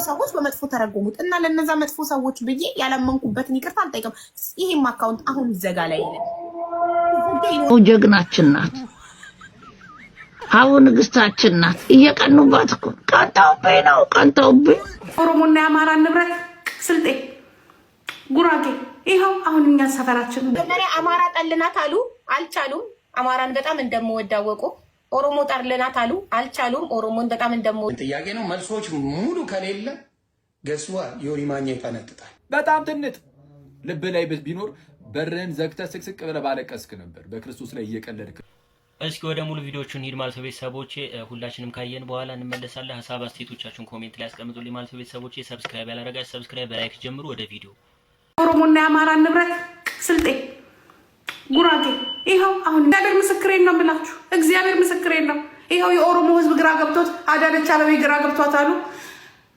ሰዎች በመጥፎ ተረጎሙት እና ለነዛ መጥፎ ሰዎች ብዬ ያላመንኩበትን ይቅርታ አልጠይቅም። ይሄም አካውንት አሁን ይዘጋ ላይ ጀግናችን ናት። አሁን ንግስታችን ናት። እየቀኑባት እኮ ቀንተውብኝ ነው ቀንተውብኝ። ኦሮሞና የአማራ ንብረት ስልጤ ጉራጌ ይኸው አሁን እኛ ሰፈራችን መጀመሪያ አማራ ጠልናት አሉ አልቻሉም። አማራን በጣም እንደምወዳወቁ ኦሮሞ ጠልናት አሉ አልቻሉም። ኦሮሞን በጣም እንደምወድ ጥያቄ ነው። መልሶች ሙሉ ከሌለ ገስዋ ዮኒ ማኛ ይፈነጥጣል። በጣም ትንጥ ልብ ላይ ቢኖር በርን ዘግተ ስቅስቅ ብለህ ባለቀስክ ነበር። በክርስቶስ ላይ እየቀለድክ። እስኪ ወደ ሙሉ ቪዲዮቹን ሂድ ማለት ቤተሰቦቼ፣ ሁላችንም ካየን በኋላ እንመለሳለን። ሐሳብ አስተያየቶቻችሁን ኮሜንት ላይ አስቀምጡልኝ ማለት ቤተሰቦቼ። ሰብስክራይብ ያላረጋችሁ ሰብስክራይብ፣ በላይክ ጀምሩ። ወደ ቪዲዮ ኦሮሞና የአማራ ንብረት ስልጤ ጉራጌ ይኸው አሁን እግዚአብሔር ምስክሬን ነው ብላችሁ እግዚአብሔር ምስክሬን ነው። ይኸው የኦሮሞ ህዝብ ግራ ገብቶት አዳነች አቤቤ ግራ ገብቷት አሉ።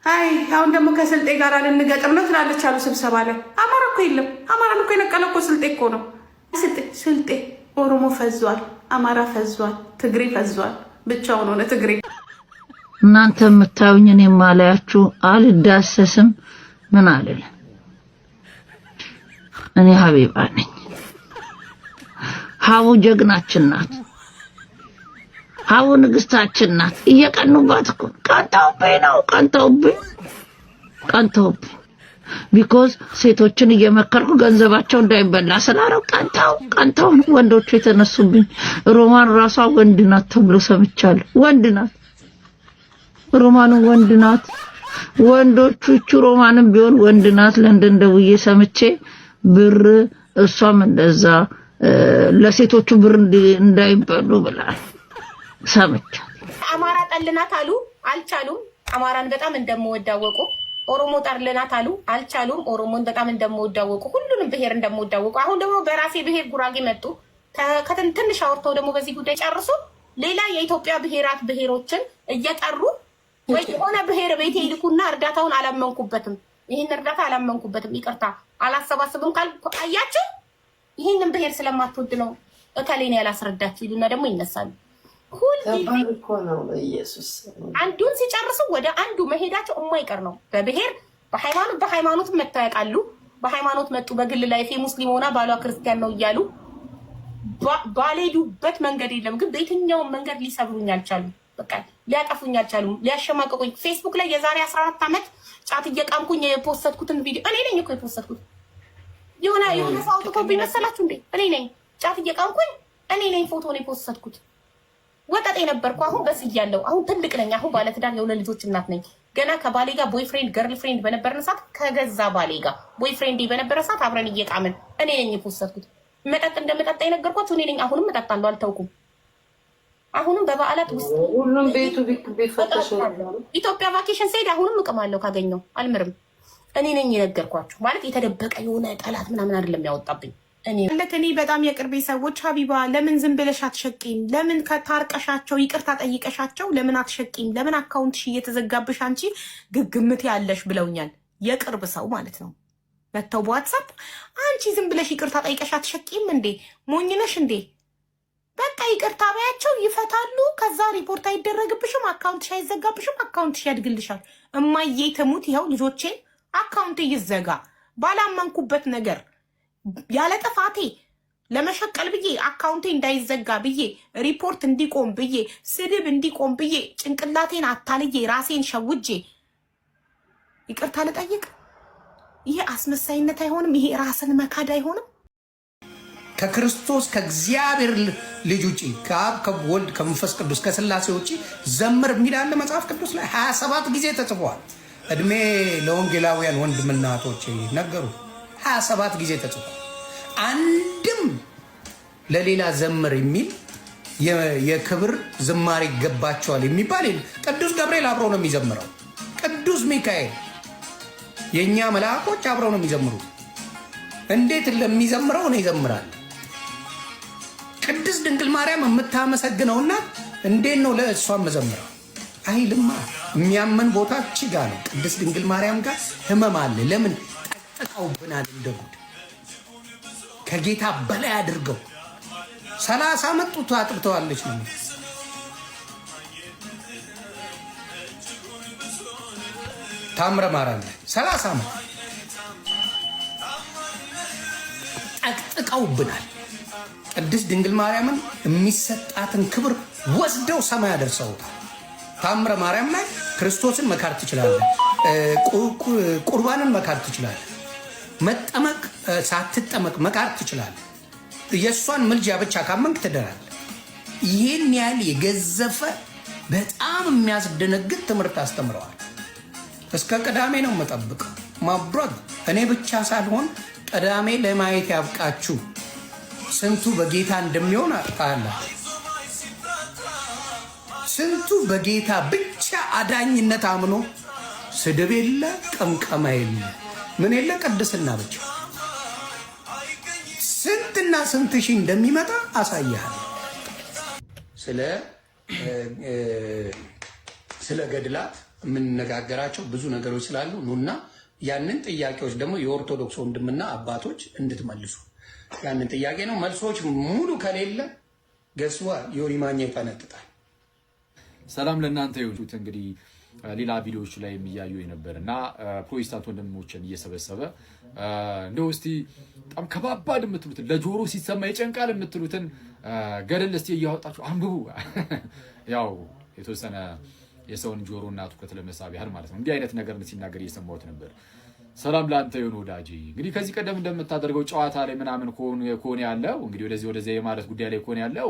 አይ አሁን ደግሞ ከስልጤ ጋር ልንገጥም ነው ትላለች አሉ ስብሰባ ላይ። አማራ እኮ የለም። አማራን እኮ የነቀለ እኮ ስልጤ እኮ ነው። ስልጤ ኦሮሞ ፈዟል፣ አማራ ፈዟል፣ ትግሬ ፈዟል። ብቻውን ሆነ ትግሬ። እናንተ የምታዩኝ እኔ ማላያችሁ አልዳሰስም ምን አለለ። እኔ ሀቢባ ነኝ። ሀቡ ጀግናችን ናት። ሀቡ ንግስታችን ናት። እየቀኑባት እኮ ቀንተውብኝ ነው ቀንተውብኝ ቢኮዝ ሴቶችን እየመከርኩ ገንዘባቸው እንዳይበላ ስላረው ቀንተው ወንዶቹ የተነሱብኝ። ሮማን ራሷ ወንድ ናት ተብሎ ሰምቻለሁ። ወንድ ናት ሮማን ወንድ ናት። ወንዶቹ እቹ ሮማንም ቢሆን ወንድ ናት። ለንደን ደውዬ ሰምቼ ብር እሷም እንደዛ ለሴቶቹ ብር እንዳይበሉ ብላል ሰምቻለሁ። አማራ ጠልናት አሉ አልቻሉም። አማራን በጣም እንደምወዳወቁ ኦሮሞ ጠልናት አሉ አልቻሉም። ኦሮሞን በጣም እንደምወዳወቁ ሁሉንም ብሄር እንደምወዳወቁ አሁን ደግሞ በራሴ ብሄር ጉራጌ መጡ። ከትንሽ አውርተው ደግሞ በዚህ ጉዳይ ጨርሱ። ሌላ የኢትዮጵያ ብሄሮችን እየጠሩ ወይ የሆነ ብሄር ቤት ይልኩና እርዳታውን አላመንኩበትም፣ ይሄን እርዳታ አላመንኩበትም፣ ይቅርታ አላሰባስብም ካልኩ አያችሁ፣ ይሄንን ብሄር ስለማትወድ ነው እከሌን ያላስረዳችሁ ይሉና ደግሞ ይነሳሉ። አንዱን ሲጨርሱ ወደ አንዱ መሄዳቸው የማይቀር ነው። በብሄር በሃይማኖት መተው ያውቃሉ። በሃይማኖት መጡ። በግል ላይ ሙስሊም ሆና ባሏ ክርስቲያን ነው እያሉ ባልሄዱበት መንገድ የለም። ግን በየትኛውም መንገድ ሊሰብሩኝ አልቻሉም። በቃ ሊያጠፉኝ አልቻሉም። ሊያሸማቀቁኝ ፌስቡክ ላይ የዛሬ 14 ዓመት ጫት እየቃምኩኝ የፖስተትኩትን ቪዲዮ እኔ ነኝ እኮ የፖስተትኩት። የሆነ ሰው አውጥቶብኝ መሰላችሁ እንዴ? እኔ ነኝ ጫት እየቃምኩኝ እኔ ነኝ ፎቶን የፖስተትኩት። ወጣጤ ነበርኩ። አሁን በስያለሁ። አሁን ትልቅ ነኝ። አሁን ባለትዳር የሆነ ልጆች እናት ነኝ። ገና ከባሌ ጋር ቦይፍሬንድ ገርል ፍሬንድ በነበረን ሰዓት ከገዛ ባሌ ጋር ቦይፍሬንድ በነበረ ሰዓት አብረን እየቃምን እኔ ነኝ የፖስተትኩት። መጠጥ እንደመጠጣ የነገርኳችሁ እኔ ነኝ። አሁንም እጠጣለሁ፣ አልተውኩም። አሁንም በበዓላት ውስጥ ሁሉም ቤቱ ቢፈተሽ ኢትዮጵያ ቫኬሽን ስሄድ አሁንም እቅማለሁ ካገኘው አልምርም። እኔ ነኝ የነገርኳችሁ። ማለት የተደበቀ የሆነ ጠላት ምናምን አይደለም ያወጣብኝ። እኔ በጣም የቅርቤ ሰዎች ሀቢባ ለምን ዝም ብለሽ አትሸቂም? ለምን ከታርቀሻቸው ይቅርታ ጠይቀሻቸው ለምን አትሸቂም? ለምን አካውንትሽ እየተዘጋብሽ አንቺ ግግምት ያለሽ ብለውኛል። የቅርብ ሰው ማለት ነው። መተው በዋትሳፕ አንቺ ዝም ብለሽ ይቅርታ ጠይቀሽ አትሸቂም እንዴ? ሞኝነሽ እንዴ? በቃ ይቅርታ ባያቸው ይፈታሉ። ከዛ ሪፖርት አይደረግብሽም፣ አካውንትሽ አይዘጋብሽም፣ አካውንትሽ ያድግልሻል። እማዬ ትሙት ይኸው ልጆቼ አካውንት ይዘጋ ባላመንኩበት ነገር ያለ ጥፋቴ ለመሸቀል ብዬ አካውንቴ እንዳይዘጋ ብዬ ሪፖርት እንዲቆም ብዬ ስድብ እንዲቆም ብዬ ጭንቅላቴን አታልዬ ራሴን ሸውጄ ይቅርታ ልጠይቅ? ይሄ አስመሳይነት አይሆንም? ይሄ ራስን መካድ አይሆንም? ከክርስቶስ ከእግዚአብሔር ልጅ ውጪ ከአብ ከወልድ ከመንፈስ ቅዱስ ከስላሴ ውጪ ዘምር የሚላለ መጽሐፍ ቅዱስ ላይ 27 ጊዜ ተጽፏል። እድሜ ለወንጌላውያን ወንድምና እህቶቼ ነገሩ 27 ጊዜ ተጽፏል። አንድም ለሌላ ዘምር የሚል የክብር ዝማሬ ይገባቸዋል የሚባል ቅዱስ ገብርኤል አብረው ነው የሚዘምረው። ቅዱስ ሚካኤል የእኛ መልአኮች አብረው ነው የሚዘምሩት። እንዴት ለሚዘምረው ነው ይዘምራል። ቅድስት ድንግል ማርያም የምታመሰግነውና እንዴት ነው ለእሷ መዘምረው አይልማ። የሚያመን ቦታ ችጋ ነው። ቅድስት ድንግል ማርያም ጋር ህመም አለ። ለምን ጠጥቀውብናል? እንደ ጉድ ከጌታ በላይ አድርገው 30 ዓመት ጡት አጥብተዋለች ነው። ታምረ ማርያም ላይ 30 ዓመት ጠቅጥቀውብናል። ቅድስት ድንግል ማርያምን የሚሰጣትን ክብር ወስደው ሰማይ አደርሰውታል። ታምረ ማርያም ላይ ክርስቶስን መካድ ትችላለህ፣ ቁርባንን መካድ ትችላለህ፣ መጠመቅ ሳትጠመቅ መካድ ትችላለህ። የእሷን ምልጃ ብቻ ካመንክ ትድናለህ። ይህን ያህል የገዘፈ በጣም የሚያስደነግጥ ትምህርት አስተምረዋል። እስከ ቅዳሜ ነው የምጠብቀው። ማብራት እኔ ብቻ ሳልሆን ቅዳሜ ለማየት ያብቃችሁ። ስንቱ በጌታ እንደሚሆን አጣላ። ስንቱ በጌታ ብቻ አዳኝነት አምኖ ስድብ የለ ቀምቀማ የለ ምን የለ ቅድስና ብቻ ስንትና ስንት ሺህ እንደሚመጣ አሳያለሁ። ስለ ገድላት የምንነጋገራቸው ብዙ ነገሮች ስላሉ ኑና ያንን ጥያቄዎች ደግሞ የኦርቶዶክስ ወንድምና አባቶች እንድትመልሱ ያንን ጥያቄ ነው። መልሶች ሙሉ ከሌለ ገስዋ ዮኒ ማኛ ይፈነጥጣል። ሰላም ለእናንተ ይሁን። እንግዲህ ሌላ ቪዲዮዎች ላይ የሚያዩ የነበር እና ፕሮቴስታንት ወንድሞችን እየሰበሰበ እንደው እስቲ በጣም ከባባድ የምትሉትን ለጆሮ ሲሰማ ይጨንቃል የምትሉትን ገድል እስቲ እያወጣችሁ አንብቡ። ያው የተወሰነ የሰውን ጆሮና ትኩረት ለመሳብ ያህል ማለት ነው። እንዲህ አይነት ነገር ሲናገር እየሰማሁት ነበር። ሰላም ለአንተ ይሁን ወዳጄ። እንግዲህ ከዚህ ቀደም እንደምታደርገው ጨዋታ ላይ ምናምን ከሆነ ያለው እንግዲህ ወደዚህ የማለት ጉዳይ ላይ ከሆነ ያለው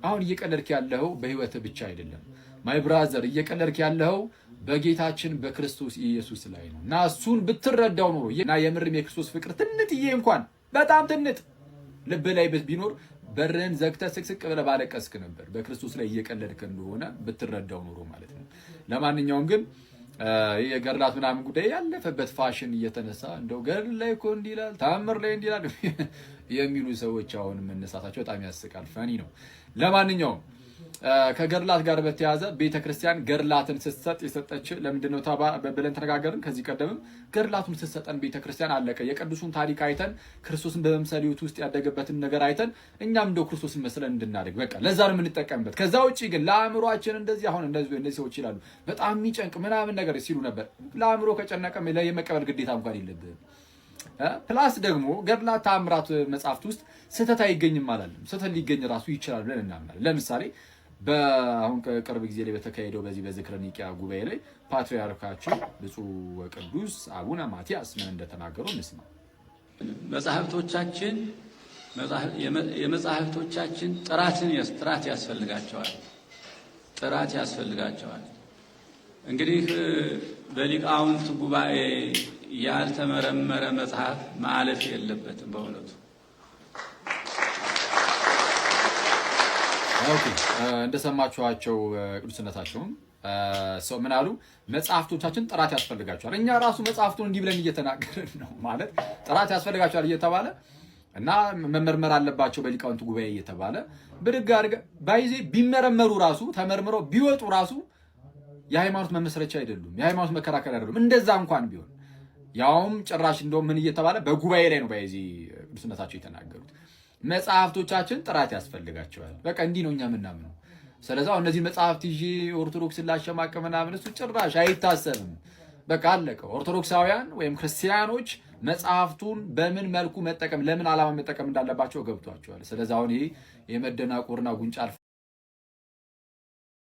አሁን እየቀለድክ ያለው በህይወት ብቻ አይደለም ማይ ብራዘር፣ እየቀለድክ ያለው በጌታችን በክርስቶስ ኢየሱስ ላይ ነው። እና እሱን ብትረዳው ኖሮ እና የምርም የክርስቶስ ፍቅር ትንጥዬ እንኳን በጣም ትንጥ ልብ ላይ ቢኖር በርን ዘግተህ ስቅስቅ ብለህ ባለቀስክ ነበር። በክርስቶስ ላይ እየቀለድክ እንደሆነ ብትረዳው ኖሮ ማለት ነው። ለማንኛውም ግን የገድላት ምናምን ጉዳይ ያለፈበት ፋሽን እየተነሳ እንደው ገድል ላይ እኮ እንዲህ ይላል፣ ታምር ላይ እንዲህ ይላል የሚሉ ሰዎች አሁን መነሳታቸው በጣም ያስቃል። ፈኒ ነው። ለማንኛውም ከገድላት ጋር በተያያዘ ቤተክርስቲያን ገድላትን ስትሰጥ የሰጠች ለምንድን ነው ብለን ተነጋገርን። ከዚህ ቀደምም ገድላቱን ስትሰጠን ቤተክርስቲያን አለቀ የቅዱሱን ታሪክ አይተን ክርስቶስን በመምሰል ሕይወት ውስጥ ያደገበትን ነገር አይተን እኛም እንደው ክርስቶስን መስለን እንድናደግ በቃ ለዛ ነው የምንጠቀምበት። ከዛ ውጪ ግን ለአእምሯችን እንደዚህ አሁን እንደዚህ ሰዎች ይላሉ በጣም የሚጨንቅ ምናምን ነገር ሲሉ ነበር። ለአእምሮ ከጨነቀ የመቀበል ግዴታ እንኳን የለብህም። ፕላስ ደግሞ ገድላት ተአምራት መጽሐፍት ውስጥ ስህተት አይገኝም አላለም። ስህተት ሊገኝ ራሱ ይችላል ብለን እናምናለን። ለምሳሌ በአሁን ቅርብ ጊዜ ላይ በተካሄደው በዚህ በዝክረ ኒቂያ ጉባኤ ላይ ፓትርያርካችን ብፁዕ ወቅዱስ አቡነ ማትያስ ምን እንደተናገሩ እንስማ። የመጽሐፍቶቻችን ጥራት ያስፈልጋቸዋል። ጥራት ያስፈልጋቸዋል። እንግዲህ በሊቃውንት ጉባኤ ያልተመረመረ መጽሐፍ ማለፍ የለበትም በእውነቱ። ኦኬ እንደሰማችኋቸው ቅዱስነታቸውም ሰው ምን አሉ? መጽሐፍቶቻችን ጥራት ያስፈልጋቸዋል። እኛ ራሱ መጽሐፍቱን እንዲህ ብለን እየተናገርን ነው ማለት ጥራት ያስፈልጋቸዋል እየተባለ እና መመርመር አለባቸው በሊቃውንት ጉባኤ እየተባለ ብድግ አድርገህ ባይዜ ቢመረመሩ ራሱ ተመርምረው ቢወጡ ራሱ የሃይማኖት መመስረቻ አይደሉም፣ የሃይማኖት መከራከሪያ አይደሉም። እንደዛ እንኳን ቢሆን ያውም ጭራሽ እንደው ምን እየተባለ በጉባኤ ላይ ነው ባይዜ ቅዱስነታቸው የተናገሩት። መጽሐፍቶቻችን ጥራት ያስፈልጋቸዋል። በቃ እንዲህ ነው እኛ የምናምነው። ስለዚህ እነዚህ መጽሐፍት ይዤ ኦርቶዶክስን ላሸማቀቅ ምናምን እሱ ጭራሽ አይታሰብም። በቃ አለቀው። ኦርቶዶክሳውያን ወይም ክርስቲያኖች መጽሐፍቱን በምን መልኩ መጠቀም ለምን ዓላማ መጠቀም እንዳለባቸው ገብቷቸዋል። ስለዚህ አሁን ይሄ የመደናቆርና ጉንጫ